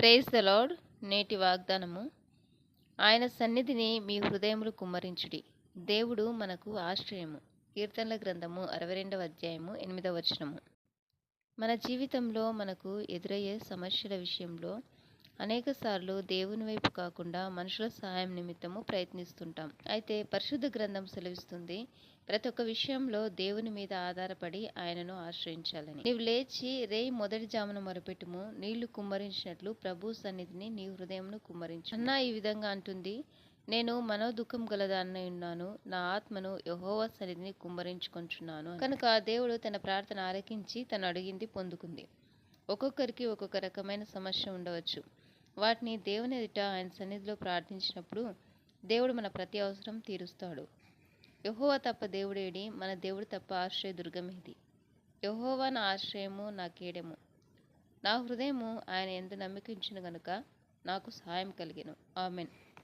Praise the lord. నేటి వాగ్దానము, ఆయన సన్నిధిని మీ హృదయములు కుమ్మరించుడి. దేవుడు మనకు ఆశ్రయము. కీర్తనల గ్రంథము 62వ అధ్యాయము 8వ వచనము. మన జీవితంలో మనకు ఎదురయ్యే సమస్యల విషయంలో అనేకసార్లు దేవుని వైపు కాకుండా మనుషుల సహాయం నిమిత్తము ప్రయత్నిస్తుంటాం. అయితే పరిశుద్ధ గ్రంథం సెలవిస్తుంది, ప్రతి ఒక్క విషయంలో దేవుని మీద ఆధారపడి ఆయనను ఆశ్రయించాలని. నీవు లేచి రేయి మొదటి జామున మొరపెట్టుము, నీళ్లు కుమ్మరించినట్లు ప్రభు సన్నిధిని నీ హృదయమును కుమ్మరించు. అన్నా ఈ విధంగా అంటుంది, నేను మనోదుఖం గలదాన్నై ఉన్నాను, నా ఆత్మను యెహోవా సన్నిధిని కుమ్మరించుకొంచున్నాను. కనుక దేవుడు తన ప్రార్థన ఆలకించి తను అడిగింది పొందుకుంది. ఒక్కొక్కరికి ఒక్కొక్క రకమైన సమస్య ఉండవచ్చు. వాటిని దేవుని ఎదుట ఆయన సన్నిధిలో ప్రార్థించినప్పుడు దేవుడు మన ప్రతి అవసరం తీరుస్తాడు. యెహోవా తప్ప దేవుడేడి? మన దేవుడు తప్ప ఆశ్రయ దుర్గమేది? యెహోవా నా ఆశ్రయము, నా కేడెము. నా హృదయము ఆయన యందు నమ్మకించును గనుక నాకు సహాయం కలిగెను. ఆమెన్.